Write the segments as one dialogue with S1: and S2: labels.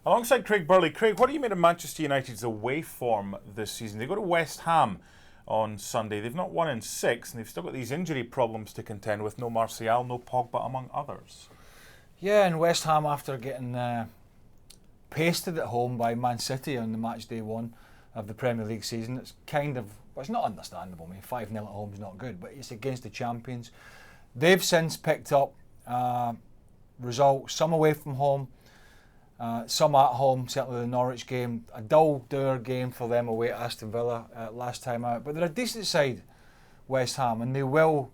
S1: Alongside Craig Burley. Craig, what do you make of Manchester United's away form this season? They go to West Ham on Sunday. They've not won in 6, and they've still got these injury problems to contend with. No Martial, no Pogba, among others.
S2: Yeah, and West Ham, after getting pasted at home by Man City on the match day 1 of the Premier League season, it's kind of, well, it's not understandable. I mean, 5-0 at home is not good, but it's against the champions. They've since picked up results, some away from home, some at home, certainly the Norwich game, a dull, dour game for them away at Aston Villa last time out. But they're a decent side, West Ham, and they will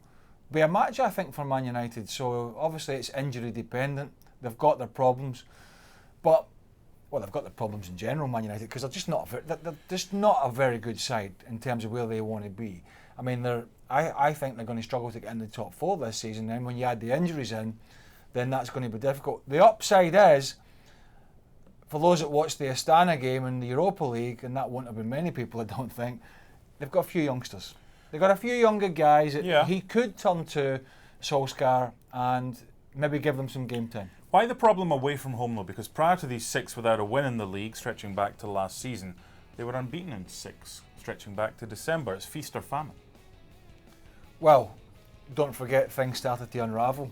S2: be a match, I think, for Man United. So obviously it's injury dependent. They've got their problems, but they've got their problems in general, Man United, because they're just not a very good side in terms of where they want to be. I mean, I think they're going to struggle to get in the top 4 this season. And when you add the injuries in, then that's going to be difficult. The upside is, for those that watched the Astana game in the Europa League, and that won't have been many people, I don't think, they've got a few youngsters. They've got a few younger guys that he could turn to, Solskjaer, and maybe give them some game time.
S1: Why the problem away from home, though? Because prior to these 6 without a win in the league, stretching back to last season, they were unbeaten in 6, stretching back to December. It's feast or famine.
S2: Well, don't forget things started to unravel.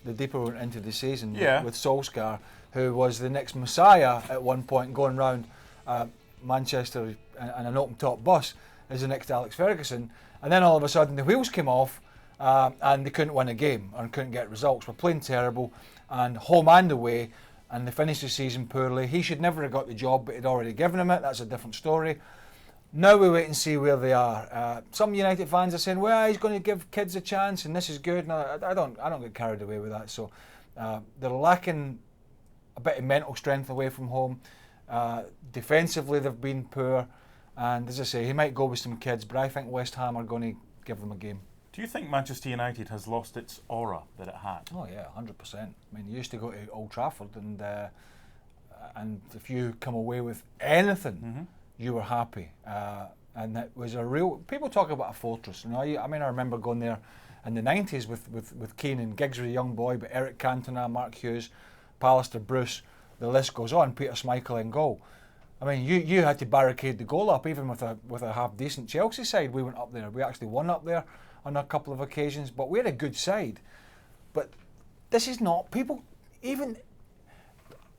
S2: The deeper we went into the season with Solskjaer, who was the next Messiah at one point, going round Manchester and an open-top bus as the next Alex Ferguson. And then all of a sudden the wheels came off and they couldn't win a game and couldn't get results. We're playing terrible, and home and away, and they finished the season poorly. He should never have got the job, but he'd already given him it. That's a different story. Now we wait and see where they are. Some United fans are saying, well, he's going to give kids a chance and this is good. No, I don't get carried away with that. So they're lacking a bit of mental strength away from home. Defensively, they've been poor. And as I say, he might go with some kids, but I think West Ham are going to give them a game.
S1: Do you think Manchester United has lost its aura that it had?
S2: Oh yeah, 100%. I mean, you used to go to Old Trafford, and if you come away with anything, you were happy. And it was a real. People talk about a fortress. You know, I remember going there in the 90s with Keane, and Giggs was a young boy, but Eric Cantona, Mark Hughes, Pallister, Bruce, the list goes on. Peter Schmeichel in goal. I mean, you had to barricade the goal up, even with a half decent Chelsea side. We went up there. We actually won up there on a couple of occasions, but we're a good side. But this is not people. Even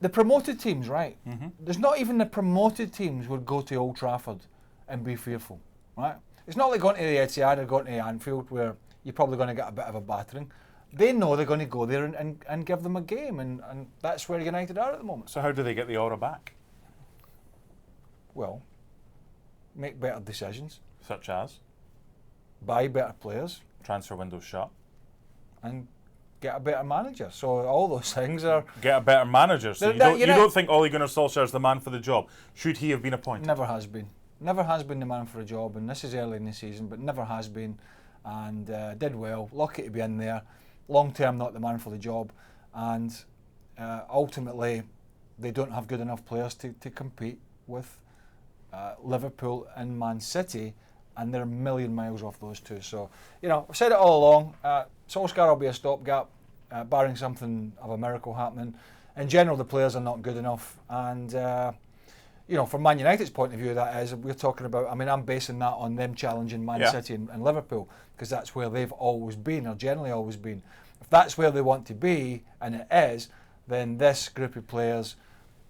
S2: the promoted teams, right? There's not even the promoted teams would go to Old Trafford and be fearful, right? It's not like going to the Etihad or going to Anfield, where you're probably going to get a bit of a battering. They know they're going to go there and give them a game, and that's where United are at the moment.
S1: So how do they get the aura back?
S2: Well, make better decisions.
S1: Such as?
S2: Buy better players.
S1: Transfer window shut.
S2: And get a better manager. So all those things are...
S1: Get a better manager. So you don't think Ole Gunnar Solskjaer is the man for the job? Should he have been appointed?
S2: Never has been. Never has been the man for a job, and this is early in the season, but never has been. And did well. Lucky to be in there. Long term, not the man for the job. And ultimately, they don't have good enough players to compete with Liverpool and Man City, and they're a million miles off those two. So, I've said it all along. Solskjaer will be a stopgap, barring something of a miracle happening. In general, the players are not good enough. And, from Man United's point of view, that is, we're talking about, I'm basing that on them challenging Man City and Liverpool, because that's where they've always been, or generally always been. If that's where they want to be, and it is, then this group of players,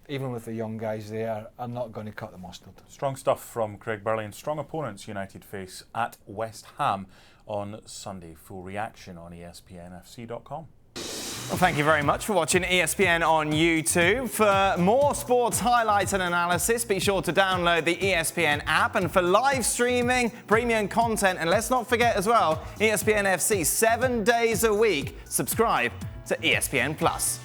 S2: even with the young guys there, are not going to cut the mustard.
S1: Strong stuff from Craig Burley, and strong opponents United face at West Ham on Sunday. Full reaction on ESPNFC.com.
S3: Well, thank you very much for watching ESPN on YouTube. For more sports highlights and analysis, be sure to download the ESPN app. And for live streaming, premium content, and let's not forget as well, ESPNFC 7 days a week. Subscribe to ESPN Plus.